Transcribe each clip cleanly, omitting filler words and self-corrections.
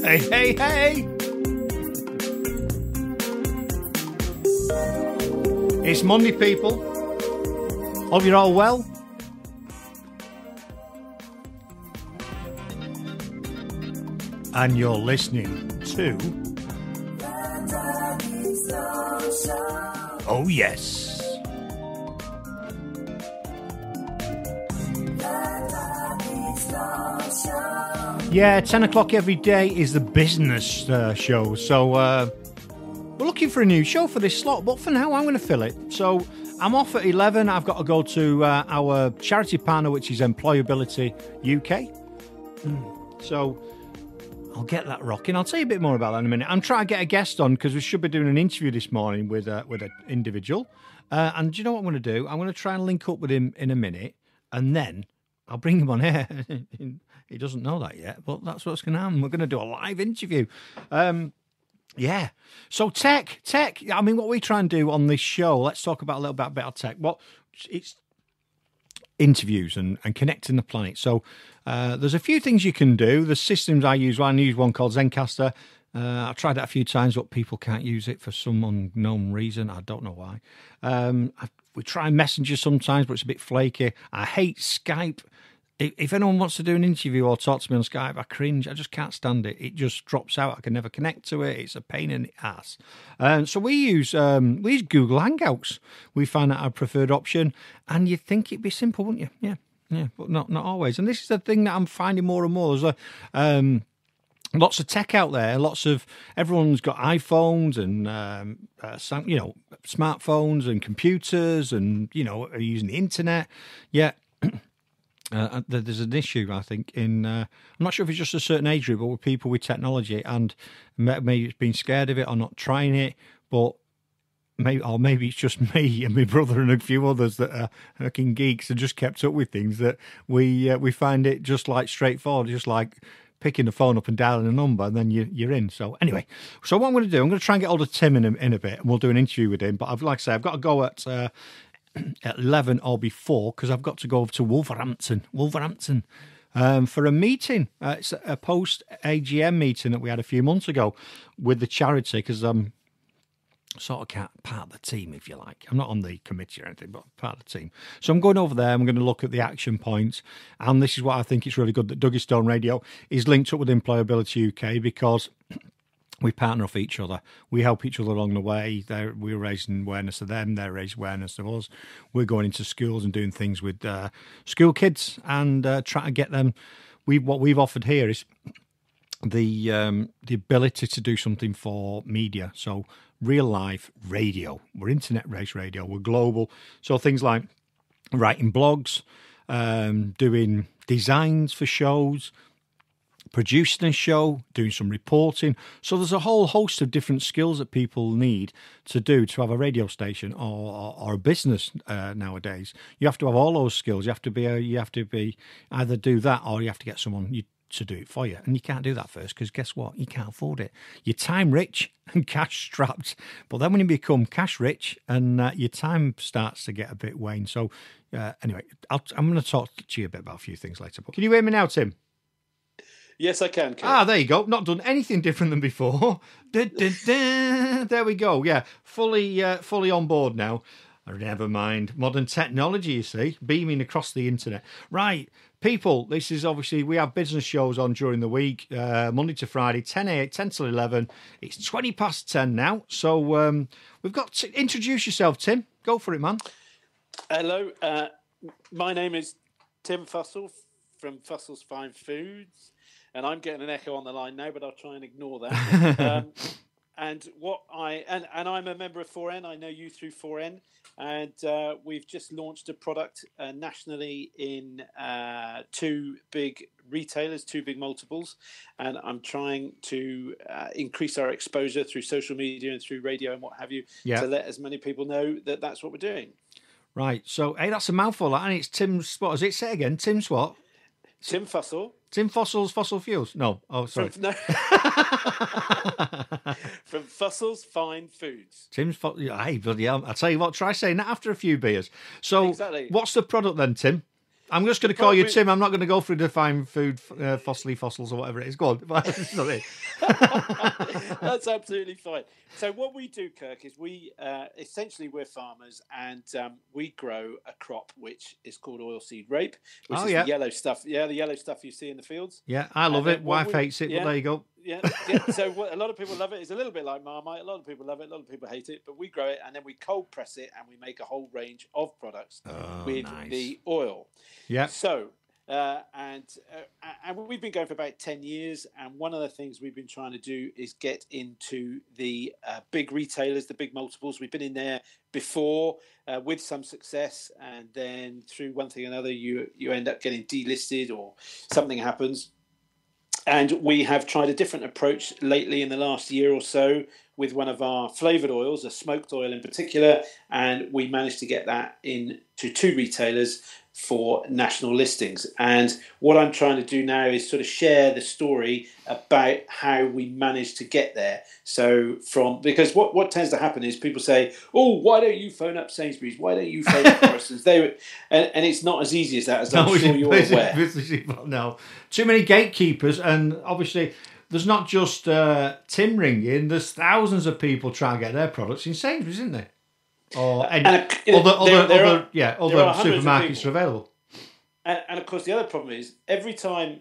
Hey, hey, hey! It's Monday, people. Hope you're all well. And you're listening to... Oh, yes. Yeah, 10 o'clock every day is the business show. So we're looking for a new show for this slot. But for now, I'm going to fill it. So I'm off at 11. I've got to go to our charity partner, which is Employability UK. So I'll get that rocking. I'll tell you a bit more about that in a minute. I'm trying to get a guest on because we should be doing an interview this morning with an individual. And do you know what I'm going to do? I'm going to try and link up with him in a minute, and then I'll bring him on here. He doesn't know that yet, but that's what's going to happen. We're going to do a live interview. Yeah. So tech. I mean, what we try and do on this show, let's talk about a little bit about tech. Well, it's interviews and connecting the planet. So there's a few things you can do. The systems I use one called Zencaster. I've tried that a few times, but people can't use it for some unknown reason. I don't know why. We try Messenger sometimes, but it's a bit flaky. I hate Skype. If anyone wants to do an interview or talk to me on Skype, I cringe. I just can't stand it. It just drops out. I can never connect to it. It's a pain in the ass. So we use Google Hangouts. We find that our preferred option, and you'd think it'd be simple, wouldn't you? Yeah, but not always. And this is the thing that I'm finding more and more. There's lots of tech out there. Everyone's got iPhones and smartphones and computers, and are using the internet. Yeah. There's an issue, I think, I'm not sure if it's just a certain age group, but with people with technology, and maybe it's being scared of it or not trying it, but maybe it's just me and my brother and a few others that are fucking geeks and just kept up with things that we find it just like straightforward, just like picking the phone up and dialing a number, and then you're in. So anyway, what I'm going to do, I'm going to try and get hold of Tim in a bit, and we'll do an interview with him. But like I say, I've got to go at 11 or before, because I've got to go over to Wolverhampton for a meeting. It's a post AGM meeting that we had a few months ago with the charity, because I'm sort of part of the team, if you like. I'm not on the committee or anything, but part of the team. So I'm going over there. I'm going to look at the action points, and this is what I think it's really good that Dougie Stone Radio is linked up with Employability UK, because we partner off each other. We help each other along the way. We're raising awareness of them. They're raising awareness of us. We're going into schools and doing things with school kids and trying to get them. What we've offered here is the ability to do something for media. So real life radio. We're internet-based radio. We're global. So things like writing blogs, doing designs for shows, producing a show, doing some reporting. So there's a whole host of different skills that people need to do to have a radio station or a business nowadays. You have to have all those skills. You have to be either do that, or you have to get someone to do it for you. And you can't do that first, because guess what? You can't afford it. You're time rich and cash strapped. But then when you become cash rich, and your time starts to get a bit wane. So anyway, I'm going to talk to you a bit about a few things later. But can you hear me now, Tim? Yes, I can. Kate. There you go. Not done anything different than before. There we go. Yeah, fully on board now. Never mind. Modern technology, you see, beaming across the internet. Right, people, this is obviously, we have business shows on during the week, Monday to Friday, 10 till 11. It's 20 past 10 now. So we've got to introduce yourself, Tim. Go for it, man. Hello. My name is Tim Fussell from Fussell's Fine Foods. And I'm getting an echo on the line now, but I'll try and ignore that. And I'm a member of 4N. I know you through 4N, and we've just launched a product nationally in two big retailers, two big multiples, and I'm trying to increase our exposure through social media and through radio and what have you, to let as many people know that that's what we're doing. Right. So, hey, that's a mouthful, and it's Tim's. What does it say again? Tim's what? Tim Fussell. Tim Fossil's Fossil Fuels? No. Oh, sorry. From Fussell's Fine Foods. Tim's hey, bloody hell. I'll tell you what, try saying that after a few beers. So, exactly. What's the product then, Tim? I'm just going to call you Tim. I'm not going to go through the fine food, fossils or whatever it is. Go on. That's not it. That's absolutely fine. So what we do, Kirk, is we essentially we're farmers, and we grow a crop which is called oilseed rape, which is the yellow stuff. Yeah, the yellow stuff you see in the fields. Yeah, I love it. Wife hates it, but there you go. Yeah. So a lot of people love it. It's a little bit like Marmite. A lot of people love it. A lot of people hate it. But we grow it, and then we cold press it, and we make a whole range of products with the oil. Yeah. So. And we've been going for about 10 years. And one of the things we've been trying to do is get into the big retailers, the big multiples. We've been in there before with some success. And then through one thing or another, you end up getting delisted or something happens. And we have tried a different approach lately in the last year or so with one of our flavoured oils, a smoked oil in particular. And we managed to get that into 2 retailers for national listings. And what I'm trying to do now is sort of share the story about how we managed to get there. So because what tends to happen is people say, oh, why don't you phone up Sainsbury's? Why don't you phone up Morrison's? And it's not as easy as that, as I'm sure you're aware. No, too many gatekeepers, and obviously there's not just Tim ringing, there's thousands of people trying to get their products in Sainsbury's, isn't there? Or other supermarkets are available. And of course, the other problem is every time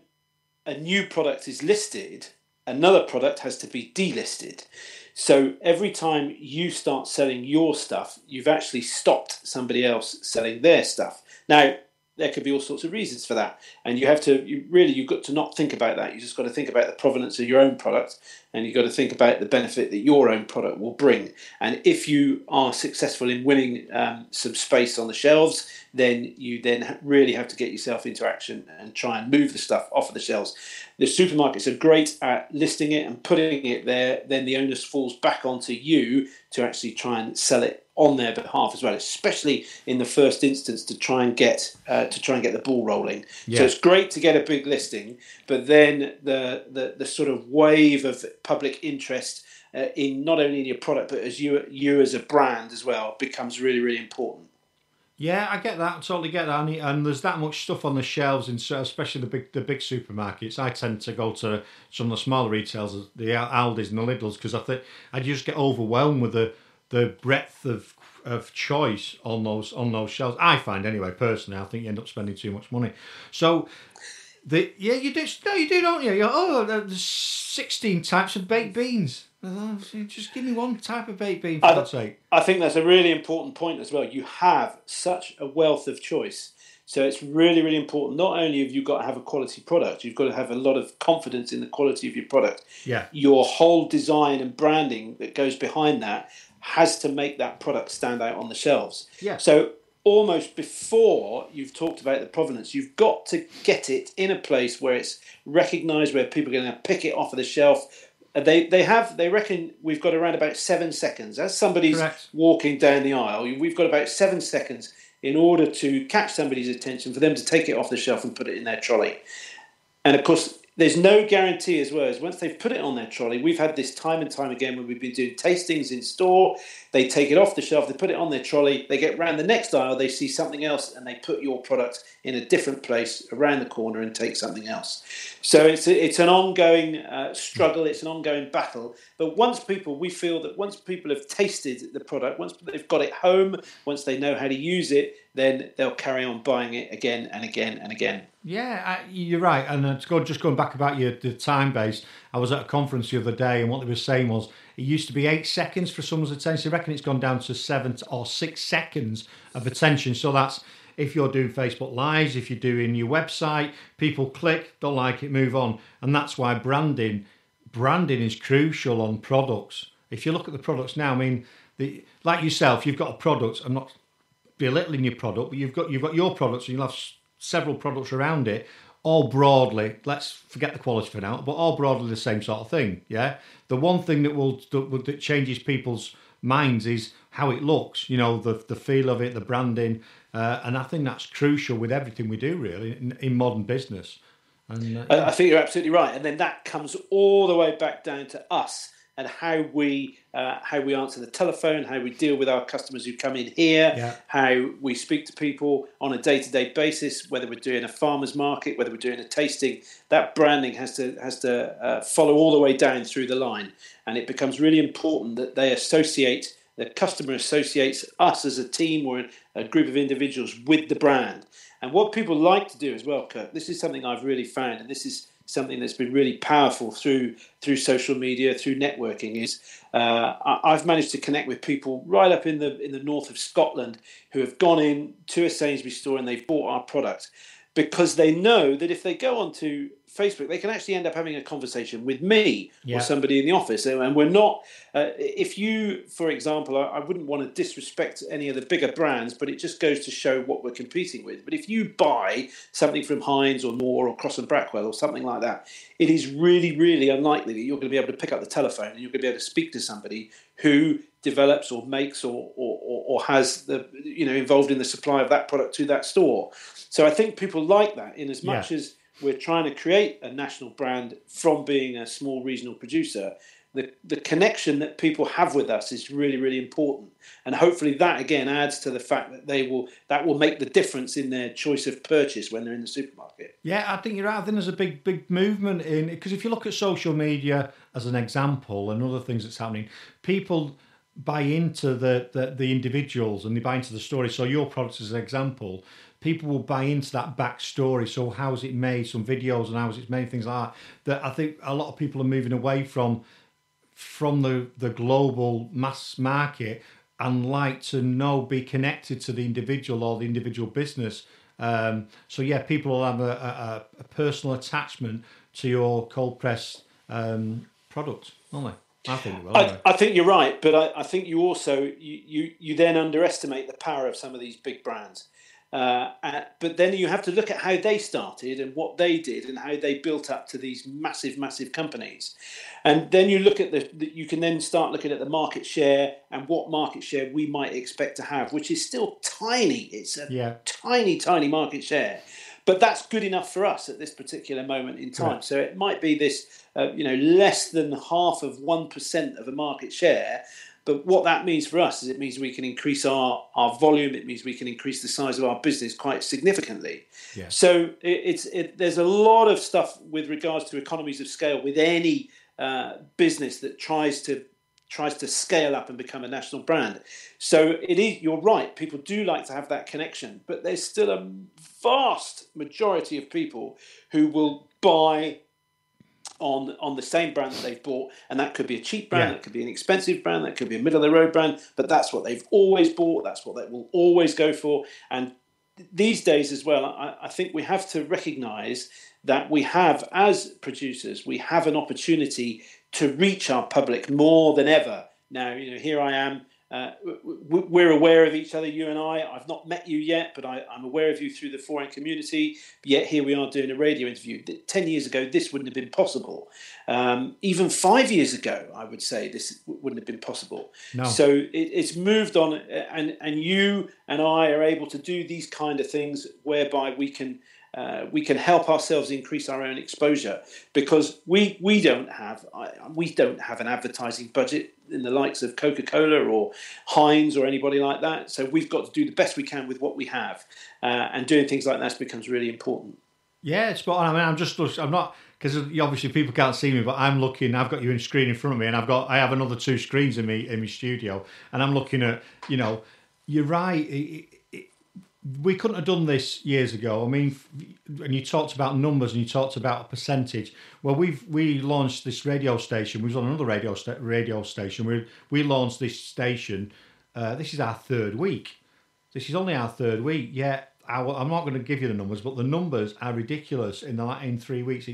a new product is listed, another product has to be delisted. So every time you start selling your stuff, you've actually stopped somebody else selling their stuff. Now, there could be all sorts of reasons for that. And you've got to not think about that. You just got to think about the provenance of your own product, and you've got to think about the benefit that your own product will bring. And if you are successful in winning some space on the shelves, then you really have to get yourself into action and try and move the stuff off of the shelves. The supermarkets are great at listing it and putting it there. Then the onus falls back onto you to actually try and sell it on their behalf as well, especially in the first instance to try and get the ball rolling. Yeah. So it's great to get a big listing, but then the sort of wave of public interest in not only your product but as you as a brand as well becomes really, really important. Yeah, I get that. I totally get that. And there's that much stuff on the shelves, especially the big supermarkets. I tend to go to some of the smaller retailers, the Aldis and the Lidls, because I just get overwhelmed with the breadth of choice on those shelves. I find anyway, personally, I think you end up spending too much money. So you do, don't you? There's 16 types of baked beans. Just give me one type of baked bean, for God's sake. I think that's a really important point as well. You have such a wealth of choice. So it's really, really important. Not only have you got to have a quality product, you've got to have a lot of confidence in the quality of your product. Yeah. Your whole design and branding that goes behind that has to make that product stand out on the shelves. Yeah. So almost before you've talked about the provenance, you've got to get it in a place where it's recognised, where people are going to pick it off of the shelf. They reckon we've got around about 7 seconds. As somebody's Correct. Walking down the aisle, we've got about 7 seconds in order to catch somebody's attention, for them to take it off the shelf and put it in their trolley. And of course, there's no guarantee as well as once they've put it on their trolley. We've had this time and time again when we've been doing tastings in store. They take it off the shelf, they put it on their trolley, they get round the next aisle, they see something else, and they put your product in a different place around the corner and take something else. So it's an ongoing struggle, it's an ongoing battle. But we feel that once people have tasted the product, once they've got it home, once they know how to use it, then they'll carry on buying it again and again and again. Yeah, you're right. And just going back about the time base, I was at a conference the other day, and what they were saying was it used to be 8 seconds for someone's attention. I reckon it's gone down to 7 or 6 seconds of attention. So that's if you're doing Facebook Lives, if you're doing your website, people click, don't like it, move on. And that's why branding is crucial on products. If you look at the products now, I mean, like yourself, you've got a product. I'm not belittling your product, but you've got your products, and you'll have several products around it, all broadly, let's forget the quality for now, but all broadly the same sort of thing, yeah? The one thing that changes people's minds is how it looks, the feel of it, the branding, and I think that's crucial with everything we do, really, in modern business. And I think you're absolutely right. And then that comes all the way back down to us and how we answer the telephone, how we deal with our customers who come in here, how we speak to people on a day-to-day basis, whether we're doing a farmer's market, whether we're doing a tasting. That branding has to follow all the way down through the line, and it becomes really important that the customer associates us as a team or a group of individuals with the brand. And what people like to do as well, Kirk, this is something I've really found, and this is something that's been really powerful through social media, through networking, is I've managed to connect with people right up in the north of Scotland who have gone in to a Sainsbury's store and they've bought our product, because they know that if they go onto Facebook, they can actually end up having a conversation with me or somebody in the office. And we're not, if you, for example, I wouldn't want to disrespect any of the bigger brands, but it just goes to show what we're competing with. But if you buy something from Heinz or Moore or Cross and Brackwell or something like that, it is really, really unlikely that you're going to be able to pick up the telephone and you're going to be able to speak to somebody who develops or makes or has the involved in the supply of that product to that store. So I think people like that, in as much as we're trying to create a national brand from being a small regional producer. The connection that people have with us is really, really important, and hopefully that again adds to the fact that that will make the difference in their choice of purchase when they're in the supermarket. Yeah, I think you're right. I think there's a big movement in, because if you look at social media as an example and other things that's happening, people buy into the individuals and they buy into the story. So your product is an example. People will buy into that backstory. So how is it made? Some videos and how is it made? Things like that. That I think a lot of people are moving away from the global mass market and like to be connected to the individual or the individual business. So yeah, people will have a personal attachment to your cold press product, won't they? I think they will. Anyway. I think you're right, but I think you also you then underestimate the power of some of these big brands. But then you have to look at how they started and what they did and how they built up to these massive companies. And then you look at you can then start looking at the market share and what market share we might expect to have, which is still tiny. It's a tiny market share. But that's good enough for us at this particular moment in time. Right. So it might be this, less than half of 1% of a market share. But what that means for us is it means we can increase our volume. It means we can increase the size of our business quite significantly. Yeah. So there's a lot of stuff with regards to economies of scale with any business that tries to scale up and become a national brand. So you're right, people do like to have that connection, but there's still a vast majority of people who will buy on the same brand that they've bought, and that could be a cheap brand, that could be an expensive brand, that could be a middle of the road brand, but that's what they've always bought, that's what they will always go for. And these days as well, I think we have to recognise that we have, as producers, we have an opportunity to reach our public more than ever. Now, here I am. We're aware of each other, you and I. I've not met you yet, but I'm aware of you through the foreign community. Yet here we are doing a radio interview. 10 years ago, this wouldn't have been possible. Even 5 years ago, I would say this wouldn't have been possible. No. So it's moved on, and you and I are able to do these kind of things whereby we can help ourselves increase our own exposure, because we don't have an advertising budget in the likes of Coca-Cola or Heinz or anybody like that. So we've got to do the best we can with what we have, and doing things like that becomes really important. Yeah, it's spot on. I mean, I'm not, because obviously people can't see me, but I'm looking. I've got you in screen in front of me, and I have another two screens in my studio, and I'm looking at. You're right. We couldn't have done this years ago. I mean, and you talked about numbers and you talked about a percentage. Well, we launched this radio station. We was on another radio station. We launched this station. This is our third week. This is only our third week. Yeah, I'm not going to give you the numbers, but the numbers are ridiculous in 3 weeks.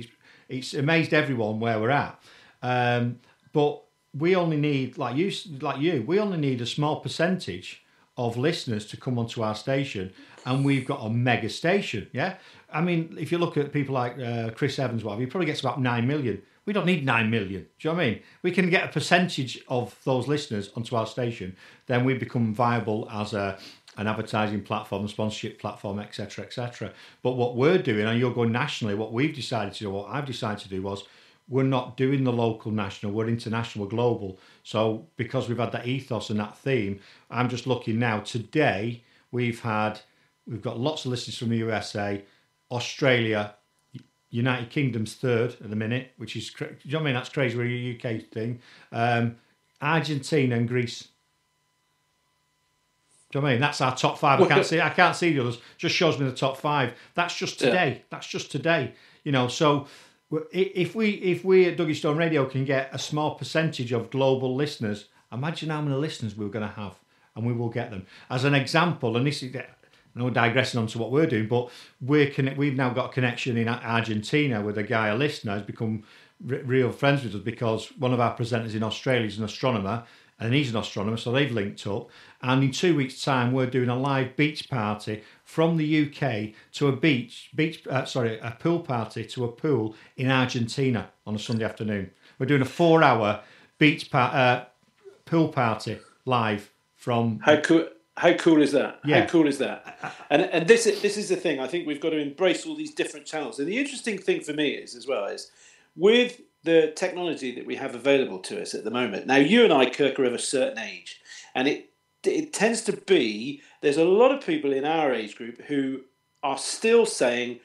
It's amazed everyone where we're at. But we only need, like you, we only need a small percentage of listeners to come onto our station, and we've got a mega station. Yeah, I mean, if you look at people like Chris Evans, he probably gets about 9 million. We don't need 9 million. Do you know what I mean? We can get a percentage of those listeners onto our station, then we become viable as an advertising platform, a sponsorship platform, etc., etc. But what we're doing, and you're going nationally, what I've decided to do was we're not doing the local national, we're international, we're global. So because we've had that ethos and that theme, I'm just looking now. Today we've got lots of listeners from the USA, Australia, United Kingdom's third at the minute, which is, do you know what I mean? That's crazy. We're a UK thing. Argentina and Greece. Do you know what I mean? That's our top five. I can't see the others. Just shows me the top five. That's just today. Yeah. That's just today. You know, so if we at Dougie Stone Radio can get a small percentage of global listeners, imagine how many listeners we're going to have, and we will get them. As an example, and this is, no digressing on to what we're doing, but we've now got a connection in Argentina with a guy, a listener, who's become real friends with us because one of our presenters in Australia is an astronomer, and he's an astronomer, so they've linked up. And in 2 weeks' time, we're doing a live beach party from the UK to a pool party to a pool in Argentina on a Sunday afternoon. We're doing a 4-hour pool party live from. How cool is that? Yeah. How cool is that? And this is the thing. I think we've got to embrace all these different channels. And the interesting thing for me is with the technology that we have available to us at the moment. Now, you and I, Kirk, are of a certain age, and it tends to be there's a lot of people in our age group who are still saying,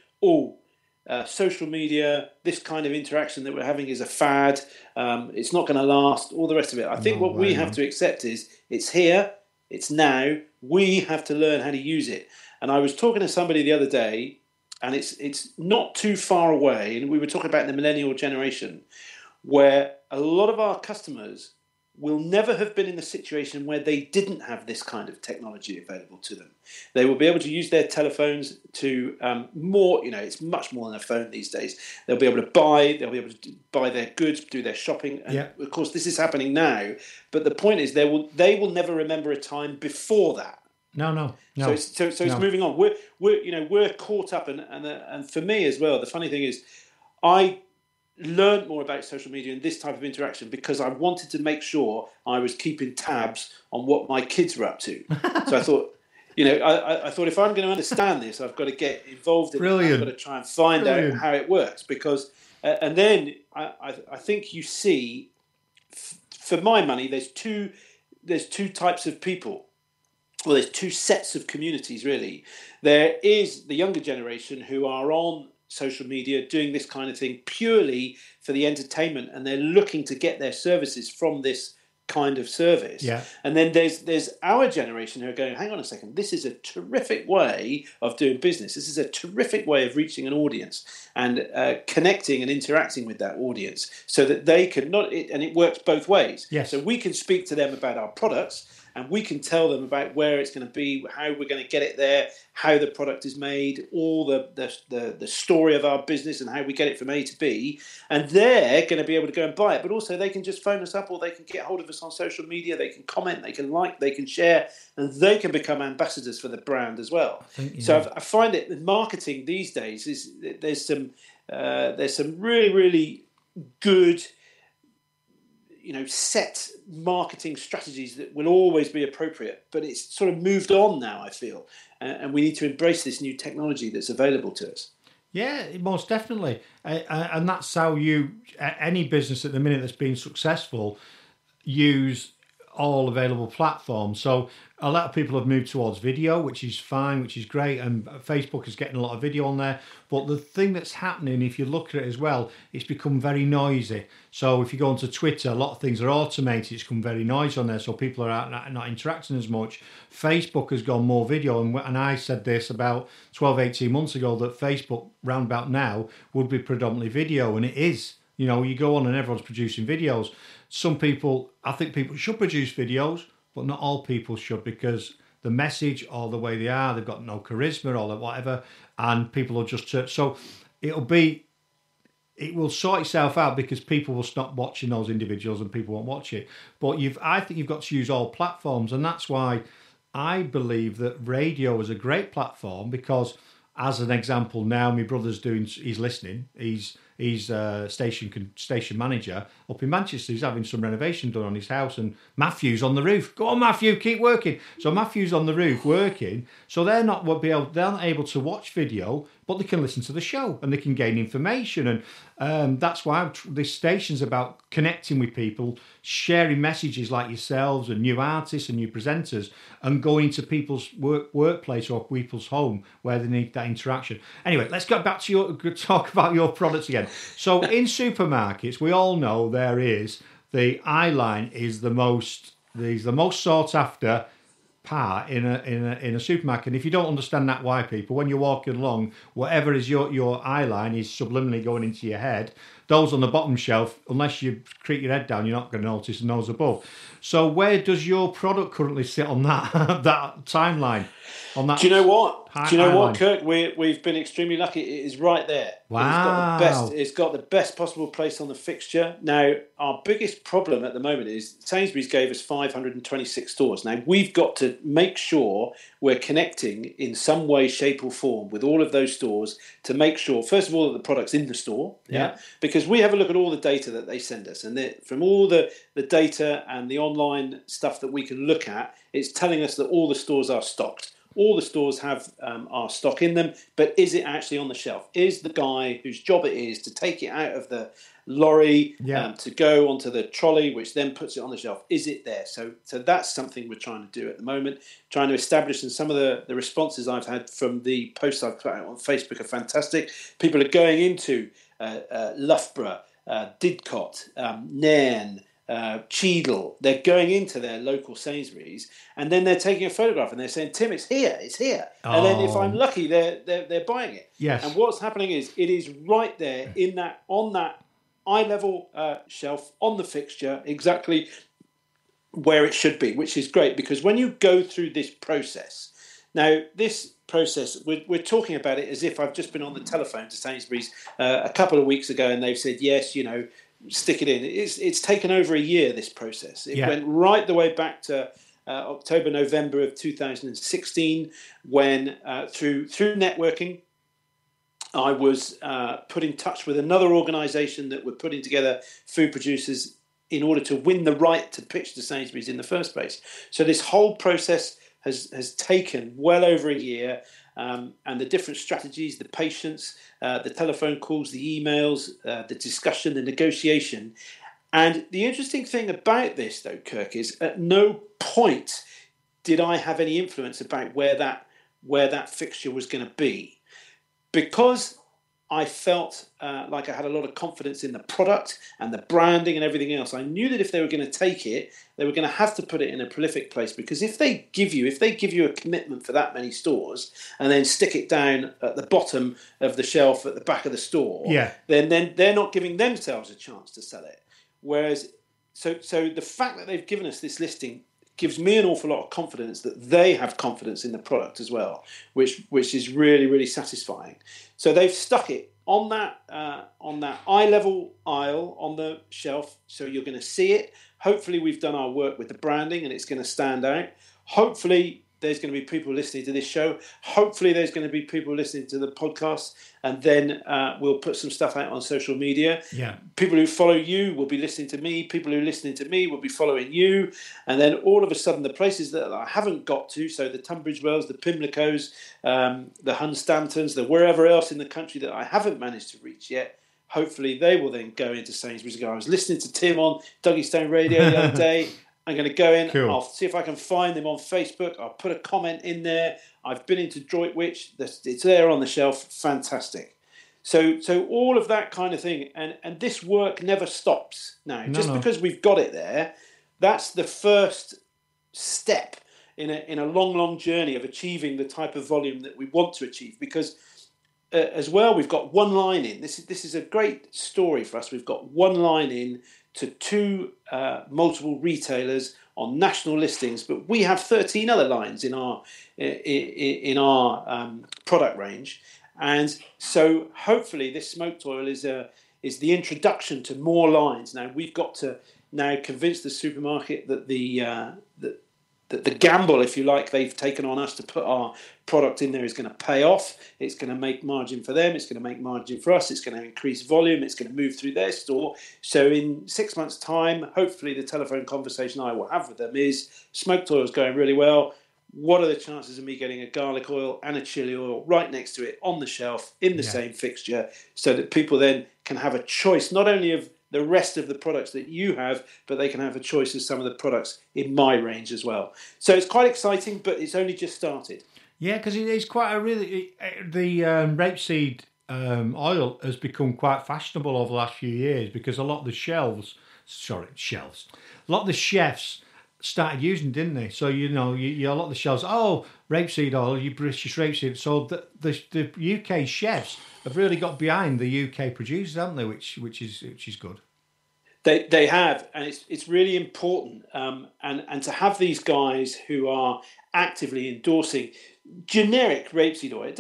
social media, this kind of interaction that we're having is a fad. It's not going to last. All the rest of it. I think what we have to accept is it's here. It's now. We have to learn how to use it. And I was talking to somebody the other day, and it's not too far away, and we were talking about the millennial generation, where a lot of our customers will never have been in the situation where they didn't have this kind of technology available to them. They will be able to use their telephones to it's much more than a phone these days. They'll be able to buy their goods, do their shopping. And of course, this is happening now. But the point is, they will never remember a time before that. No. So it's moving on. We're caught up, and for me as well, the funny thing is, I learned more about social media and this type of interaction because I wanted to make sure I was keeping tabs on what my kids were up to. So I thought, I thought if I'm going to understand this, I've got to get involved in it. I've got to try and find out how it works because, and then I think you see, for my money, there's two types of people. Well, there's two sets of communities really. There is the younger generation who are on social media doing this kind of thing purely for the entertainment, and they're looking to get their services from this kind of service. Yeah. And then there's our generation who are going, hang on a second, this is a terrific way of doing business. This is a terrific way of reaching an audience and connecting and interacting with that audience so that they can and it works both ways. Yes. So we can speak to them about our products, and we can tell them about where it's going to be, how we're going to get it there, how the product is made, all the story of our business and how we get it from A to B. And they're going to be able to go and buy it. But also they can just phone us up, or they can get hold of us on social media. They can comment, they can like, they can share, and they can become ambassadors for the brand as well. So I find it, the marketing these days is there's some really, really good set marketing strategies that will always be appropriate, but it's sort of moved on now, I feel, and we need to embrace this new technology that's available to us. Yeah, most definitely, and that's how any business at the minute that's been successful use all available platforms. So a lot of people have moved towards video, which is fine, which is great, and Facebook is getting a lot of video on there. But the thing that's happening, if you look at it as well, it's become very noisy. So if you go onto Twitter, a lot of things are automated. It's become very noisy on there, so people are not interacting as much. Facebook has gone more video, and I said this about 12, 18 months ago, that Facebook, round about now, would be predominantly video, and it is. You go on and everyone's producing videos. I think people should produce videos, but not all people should, because the message or the way they are, they've got no charisma or whatever, and people will just turn. So it will sort itself out because people will stop watching those individuals and people won't watch it. But I think you've got to use all platforms, and that's why I believe that radio is a great platform because, as an example, now my brother's he's listening. He's station manager up in Manchester. He's having some renovation done on his house, and Matthew's on the roof. Go on, Matthew, keep working. So Matthew's on the roof working. So they're not able to watch video, but they can listen to the show and they can gain information. And that's why this station's about connecting with people, sharing messages like yourselves and new artists and new presenters, and going to people's workplace or people's home where they need that interaction. Anyway, let's get back to talk about your products again. So in supermarkets, we all know there is the eye line is the most sought after part in a supermarket. And if you don't understand that, why, people, when you're walking along, whatever is your eye line is subliminally going into your head. Those on the bottom shelf, unless you creep your head down, you're not going to notice, and those above. So where does your product currently sit on that that timeline? On that, do you know what? Line? Kirk? We've been extremely lucky. It is right there. Wow. It's got the best possible place on the fixture. Now, our biggest problem at the moment is Sainsbury's gave us 526 stores. Now, we've got to make sure we're connecting in some way, shape or form with all of those stores to make sure, first of all, that the product's in the store. Yeah. Because we have a look at all the data that they send us. And from all the data and the online stuff that we can look at, it's telling us that all the stores are stocked. All the stores have our stock in them, but is it actually on the shelf? Is the guy whose job it is to take it out of the lorry to go onto the trolley, which then puts it on the shelf, is it there? So that's something we're trying to do at the moment, trying to establish, and some of the responses I've had from the posts I've put out on Facebook are fantastic. People are going into Loughborough, Didcot, Nairn, Cheadle. They're going into their local Sainsbury's, and then they're taking a photograph and they're saying, "Tim, it's here." And then if I'm lucky, they're buying it. Yes. And what's happening is it is right there on that eye level shelf on the fixture, exactly where it should be, which is great, because when you go through this process, now this process, we're talking about it as if I've just been on the telephone to Sainsbury's a couple of weeks ago, and they've said, yes, stick it in. It's taken over a year, this process. It went right the way back to October, November of 2016, when through networking, I was put in touch with another organisation that were putting together food producers in order to win the right to pitch to Sainsbury's in the first place. So this whole process has taken well over a year. And the different strategies, the patience, the telephone calls, the emails, the discussion, the negotiation. And the interesting thing about this, though, Kirk, is at no point did I have any influence about where that fixture was going to be. Because I felt like I had a lot of confidence in the product and the branding and everything else. I knew that if they were going to take it, they were going to have to put it in a prolific place, because if they give you a commitment for that many stores and then stick it down at the bottom of the shelf at the back of the store, then they're not giving themselves a chance to sell it. Whereas, so the fact that they've given us this listing gives me an awful lot of confidence that they have confidence in the product as well, which is really, really satisfying. So they've stuck it on that eye level aisle on the shelf, so you're going to see it. Hopefully we've done our work with the branding and it's going to stand out. Hopefully there's going to be people listening to this show. Hopefully there's going to be people listening to the podcast, and then we'll put some stuff out on social media. Yeah. People who follow you will be listening to me. People who are listening to me will be following you. And then all of a sudden the places that I haven't got to, so the Tunbridge Wells, the Pimlicos, the Hunstantons, the wherever else in the country that I haven't managed to reach yet, hopefully they will then go into Sainsbury's and go, I was listening to Tim on Dougie Stone Radio the other day. I'm going to go in. Cool. I'll see if I can find them on Facebook. I'll put a comment in there. I've been into Droitwich. It's there on the shelf. Fantastic. So all of that kind of thing. And this work never stops. Now, because we've got it there, that's the first step in a long, long journey of achieving the type of volume that we want to achieve. Because as well, we've got one line in. This is a great story for us. We've got one line in to two multiple retailers on national listings, but we have 13 other lines in our product range, and so hopefully this smoked oil is the introduction to more lines. Now we've got to convince the supermarket that the gamble, if you like, they've taken on us to put our product in there is going to pay off. It's going to make margin for them. It's going to make margin for us. It's going to increase volume. It's going to move through their store. So in 6 months' time, hopefully the telephone conversation I will have with them is smoked oil is going really well. what are the chances of me getting a garlic oil and a chili oil right next to it on the shelf in the same fixture, so that people then can have a choice not only of the rest of the products that you have, but they can have a choice of some of the products in my range as well. So it's quite exciting, but it's only just started. Yeah, because it is quite a really... The rapeseed oil has become quite fashionable over the last few years, because a lot of the a lot of the chefs started using it, didn't they? So, you know, a lot of the shelves, rapeseed oil, you British rapeseed. So the UK chefs have really got behind the UK producers, haven't they? Which is good. They have, and it's really important. And to have these guys who are actively endorsing generic rapeseed oil,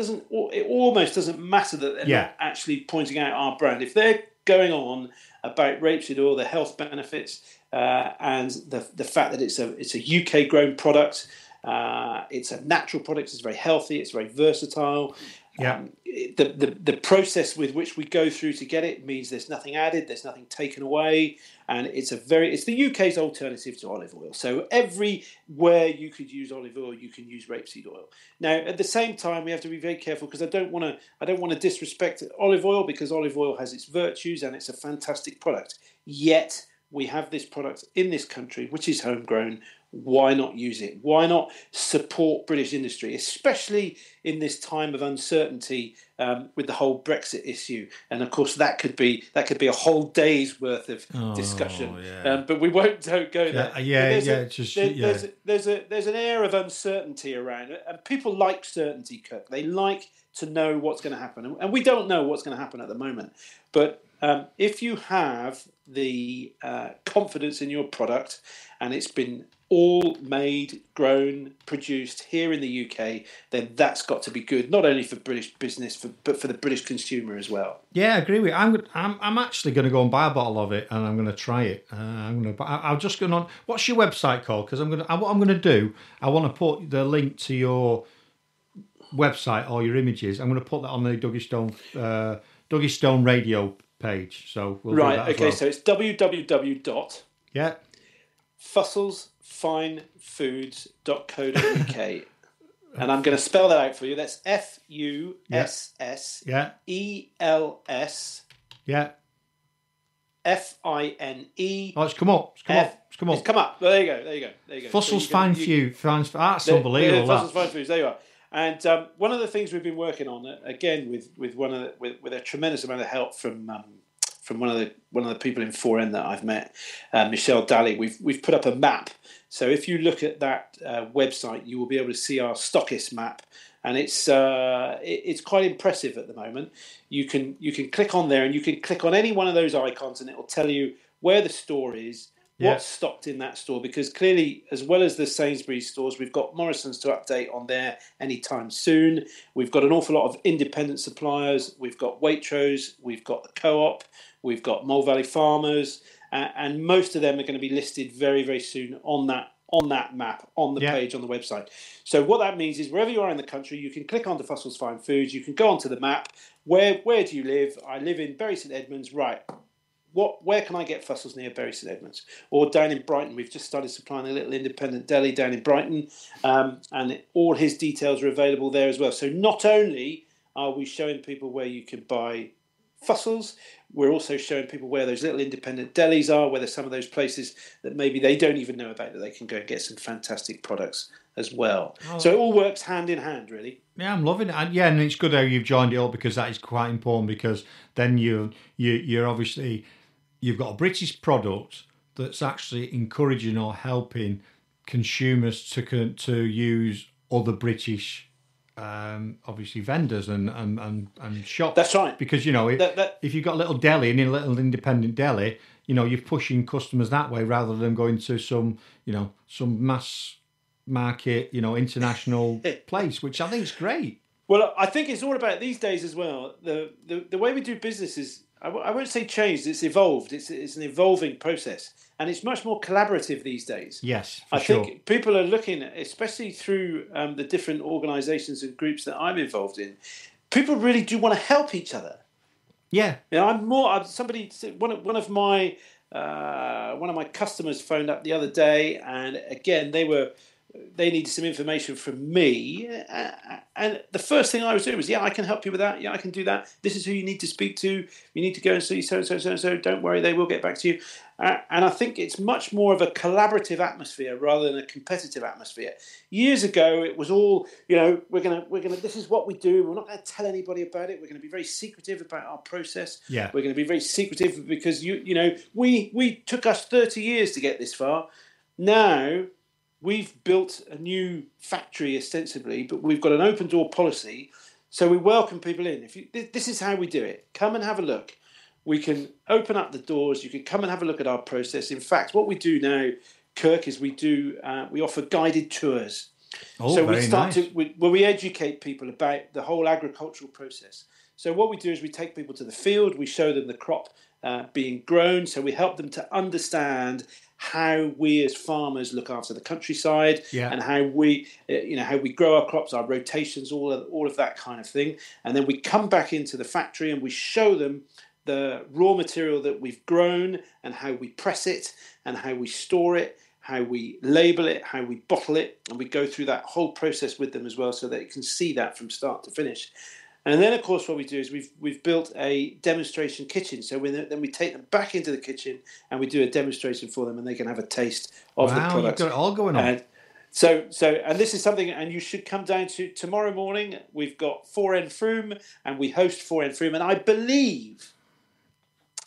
it almost doesn't matter that they're not actually pointing out our brand. If they're going on about rapeseed oil, the health benefits, and the fact that it's a UK grown product, it's a natural product, it's very healthy, it's very versatile. Yeah. The process with which we go through to get it means there's nothing added, there's nothing taken away, and it's the UK's alternative to olive oil. So everywhere you could use olive oil, you can use rapeseed oil. Now, at the same time, we have to be very careful, because I don't want to disrespect olive oil, because olive oil has its virtues and it's a fantastic product. Yet we have this product in this country, which is homegrown. Why not use it? Why not support British industry, especially in this time of uncertainty with the whole Brexit issue? And of course, that could be a whole day's worth of discussion. Yeah. But we won't go there. There's an air of uncertainty around it, and people like certainty, Kirk. They like to know what's going to happen, and we don't know what's going to happen at the moment. But if you have the confidence in your product, and it's been all made, grown, produced here in the UK, then that's got to be good, not only for British business, but for the British consumer as well. Yeah, I agree with you. I'm actually going to go and buy a bottle of it, and I'm going to try it. I'll just go on. What's your website called? Because what I'm going to do, I want to put the link to your website or your images. I'm going to put that on the Dougie Stone Radio page. So we'll do that as well. So it's www. Yeah. fusselsfinefoods.co.uk. And I'm going to spell that out for you. That's FUSSELS FINE. Oh, it's come up. It's come up. Well, there you go. Fussels Fine Foods. That's unbelievable. Fussels Fine Foods. There you are. And one of the things we've been working on, again with a tremendous amount of help from one of the people in 4N that I've met, Michelle Daly, we've put up a map. So if you look at that website, you will be able to see our stockist map, and it's quite impressive at the moment. You can click on there, and you can click on any one of those icons, and it will tell you where the store is, what's stocked in that store, because clearly, as well as the Sainsbury's stores, we've got Morrison's to update on there anytime soon. We've got an awful lot of independent suppliers. We've got Waitrose, we've got the Co-op, we've got Mole Valley Farmers, and most of them are going to be listed very, very soon on that map, on the page on the website. So what that means is wherever you are in the country, you can click onto Fussels Fine Foods, you can go onto the map. Where do you live? I live in Bury St Edmunds. Right. Where can I get Fussels near Bury St Edmunds? Or down in Brighton, we've just started supplying a little independent deli down in Brighton, and all his details are available there as well. So not only are we showing people where you can buy Fussels, we're also showing people where those little independent delis are, where there's some of those places that maybe they don't even know about, that they can go and get some fantastic products as well. So it all works hand in hand, really. Yeah, I'm loving it. And it's good how you've joined it up, because that is quite important, because then you're obviously, you've got a British product that's actually encouraging or helping consumers to use other British obviously vendors and shops. That's right. Because if you've got a little deli and a little independent deli, you're pushing customers that way rather than going to some mass market, international place, which I think is great. Well, I think it's all about these days as well. The way we do business is, I won't say changed, it's evolved. It's an evolving process, and it's much more collaborative these days. Yes, I think people are looking at, especially through the different organisations and groups that I'm involved in, people really do want to help each other. Yeah. One of my customers phoned up the other day, and again they were they needed some information from me. And the first thing I was doing was, I can help you with that. Yeah, I can do that. This is who you need to speak to. You need to go and see so. Don't worry, they will get back to you. And I think it's much more of a collaborative atmosphere rather than a competitive atmosphere. Years ago, it was all, we're gonna. This is what we do. We're not going to tell anybody about it. We're going to be very secretive about our process. Yeah. We're going to be very secretive because we took us 30 years to get this far. Now we've built a new factory ostensibly, but we've got an open door policy, so we welcome people in. This is how we do it. Come and have a look. We can open up the doors. You can come and have a look at our process. In fact, what we do now, Kirk, is we offer guided tours. Oh, so very nice. We educate people about the whole agricultural process. So what we do is we take people to the field. We show them the crop being grown. So we help them to understand how we as farmers look after the countryside, and how we grow our crops, our rotations, all of that kind of thing. And then we come back into the factory and we show them the raw material that we've grown and how we press it and how we store it, how we label it, how we bottle it, and we go through that whole process with them as well, so that you can see that from start to finish. And then, of course, what we do is we've built a demonstration kitchen. So then we take them back into the kitchen and we do a demonstration for them, and they can have a taste of the products. You've got it all going on. So this is something, and you should come down to tomorrow morning. We've got Foren Frume, and we host Foren Frume, and I believe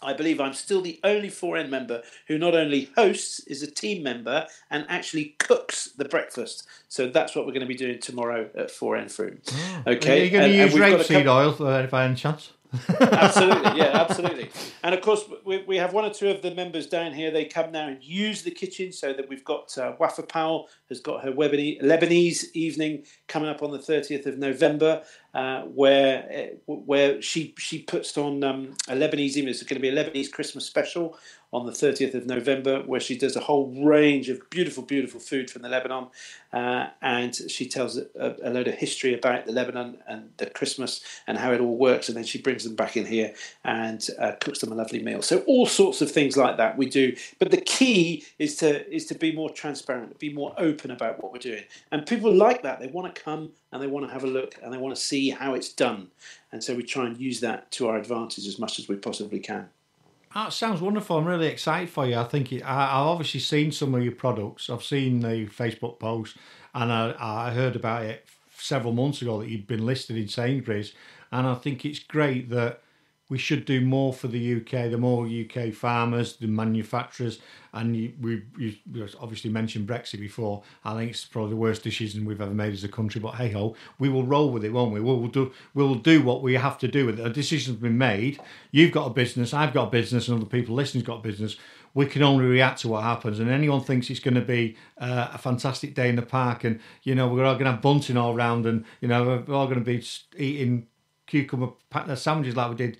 I'm still the only Foren member who not only hosts, is a team member, and actually cooks the breakfast. So that's what we're going to be doing tomorrow at Foren Frume. Okay. Are you going to use rapeseed oil by any chance? Absolutely, yeah, absolutely. And of course, we have one or two of the members down here. They come now and use the kitchen, so that we've got Wafa Powell has got her Lebanese evening coming up on the 30th of November, where she puts on a Lebanese evening. It's going to be a Lebanese Christmas special on the 30th of November, where she does a whole range of beautiful, beautiful food from the Lebanon, and she tells a load of history about the Lebanon and the Christmas and how it all works, and then she brings them back in here and cooks them a lovely meal. So all sorts of things like that we do, but the key is to be more transparent, be more open about what we're doing, and people like that. They want to come and they want to have a look and they want to see how it's done, and so we try and use that to our advantage as much as we possibly can. Oh, it sounds wonderful. I'm really excited for you. I think I've obviously seen some of your products. I've seen the Facebook post, and I heard about it several months ago that you'd been listed in Sainsbury's. And I think it's great that we should do more for the UK, the more UK farmers, the manufacturers. And you obviously mentioned Brexit before. I think it's probably the worst decision we've ever made as a country. But hey ho, we will roll with it, won't we? We'll do what we have to do with it. A decision's been made. You've got a business, I've got a business, and other people listening's got a business. We can only react to what happens. And anyone thinks it's going to be a fantastic day in the park, and we're all going to have bunting all round, and we're all going to be eating cucumber sandwiches like we did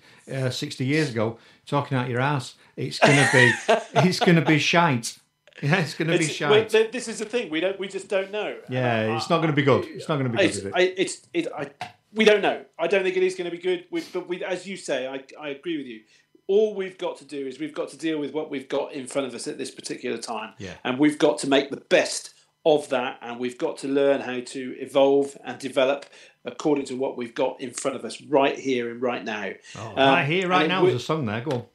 60 years ago, talking out your ass. It's going to be shite. Yeah, it's going to be shite. This is the thing. We just don't know. Yeah, it's not going to be good. It's not going to be good, is it? We don't know. I don't think it is going to be good. But as you say, I agree with you. All we've got to do is we've got to deal with what we've got in front of us at this particular time. Yeah. And we've got to make the best of that, and we've got to learn how to evolve and develop according to what we've got in front of us right here and right now. Oh, right here, right now is a song there. Go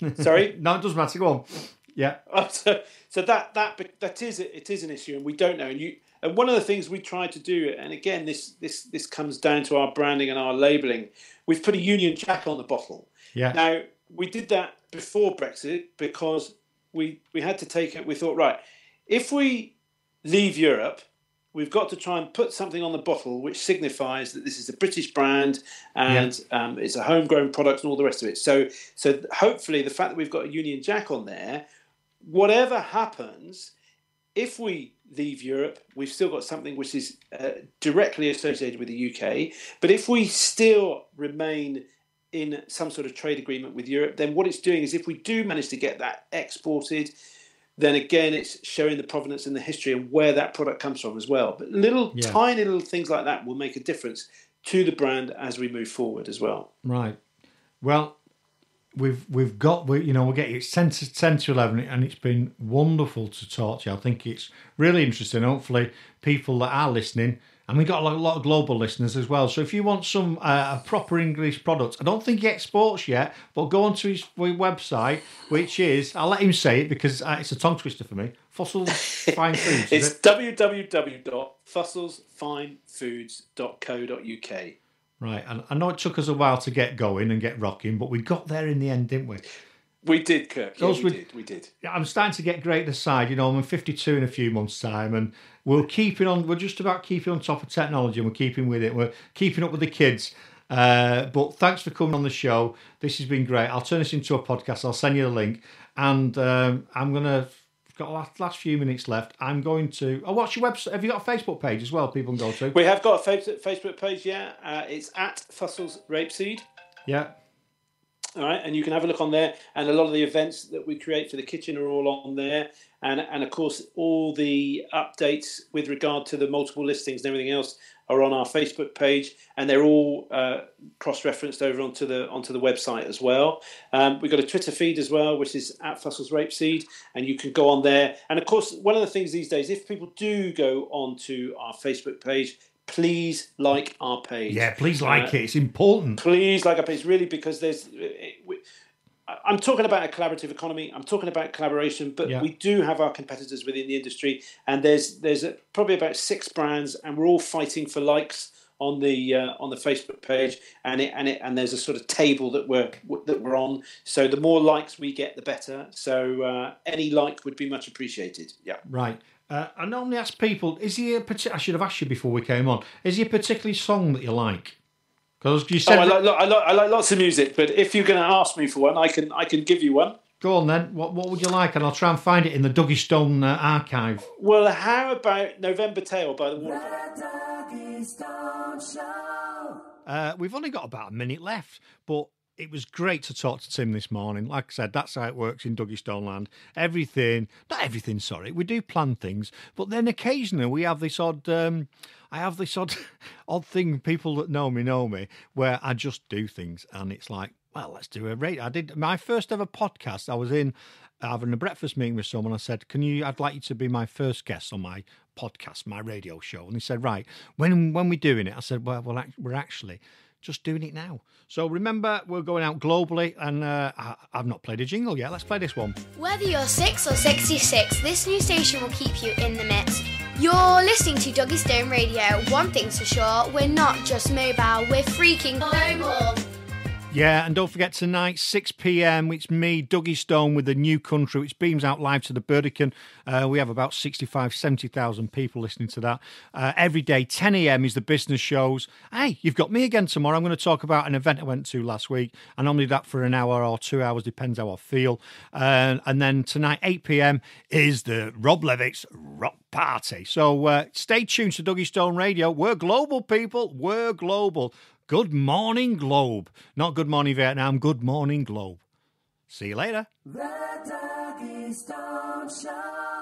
on. Sorry? No, it doesn't matter. Go on. Yeah. So that is an issue, and we don't know. And one of the things we try to do, and again, this comes down to our branding and our labelling. We've put a Union Jack on the bottle. Yeah. Now we did that before Brexit because we had to take it. We thought, right, if we leave Europe, we've got to try and put something on the bottle which signifies that this is a British brand and it's a homegrown product and all the rest of it. So hopefully the fact that we've got a Union Jack on there, whatever happens, if we leave Europe, we've still got something which is directly associated with the UK. But if we still remain in some sort of trade agreement with Europe, then what it's doing is if we do manage to get that exported, then again, it's showing the provenance and the history and where that product comes from as well. But tiny little things like that will make a difference to the brand as we move forward as well. Right. Well, we've got we're getting it's 10 to 11, and it's been wonderful to talk to you. I think it's really interesting. Hopefully, people that are listening, and we've got a lot of global listeners as well. So if you want some a proper English product, I don't think he exports yet, but go onto his website, which is, I'll let him say it because it's a tongue twister for me. Fossils Fine Foods. It's www.fossilsfinefoods.co.uk. Right, and I know it took us a while to get going and get rocking, but we got there in the end, didn't we? We did, Kirk. Yeah, we did. I'm starting to get great aside. I'm 52 in a few months' time, and we're just about keeping on top of technology, and we're keeping with it. We're keeping up with the kids. But thanks for coming on the show. This has been great. I'll turn this into a podcast. I'll send you the link, and I'm gonna. Got last few minutes left. I'm going to. Oh, what's your website? Have you got a Facebook page as well? People can go to. We have got a Facebook page. Yeah, it's at Fussels Rapeseed. Yeah. All right, and you can have a look on there, and a lot of the events that we create for the kitchen are all on there, and of course all the updates with regard to the multiple listings and everything else are on our Facebook page, and they're all cross-referenced over onto the website as well. We've got a Twitter feed as well, which is at Fussels Rapeseed, and you can go on there. And of course, one of the things these days, if people do go onto our Facebook page, please like our page. Yeah, please like it. It's important. Please like our page, really, because I'm talking about a collaborative economy. I'm talking about collaboration, but we do have our competitors within the industry, and there's probably about 6 brands, and we're all fighting for likes on the Facebook page, and there's a sort of table that we're on. So the more likes we get, the better. So any like would be much appreciated. Yeah. Right. I normally ask people: I should have asked you before we came on. Is there a particular song that you like? Because you said I like lots of music, but if you're going to ask me for one, I can give you one. Go on then. What would you like? And I'll try and find it in the Dougie Stone archive. Well, how about November Tale by the Waterfront? The Dougie Stone Show. We've only got about a minute left, but it was great to talk to Tim this morning. Like I said, that's how it works in Dougie Stone Land. Not everything, sorry. We do plan things, but then occasionally we have this odd... I have this odd thing, people that know me, where I just do things, and it's like, well, let's do a rate. I did my first ever podcast. I was having a breakfast meeting with someone. I said, I'd like you to be my first guest on my podcast, my radio show. And he said, right, when we're doing it? I said, well, we're actually just doing it now. So remember, we're going out globally, and I've not played a jingle yet. Let's play this one. Whether you're 6 or 66, this new station will keep you in the mix. You're listening to Dougie Stone Radio. One thing's for sure, we're not just mobile, we're freaking global. Yeah, and don't forget tonight, 6 p.m, it's me, Dougie Stone, with the New Country, which beams out live to the Burdekin. We have about 70,000 people listening to that. Every day, 10 a.m. is the business shows. Hey, you've got me again tomorrow. I'm going to talk about an event I went to last week. I normally do that for an hour or 2 hours, depends how I feel. And then tonight, 8 p.m, is the Rob Levitt's Rock Party. So stay tuned to Dougie Stone Radio. We're global, people. We're global. Good morning, Globe. Not good morning, Vietnam. Good morning, Globe. See you later. The Dougie Stone Show.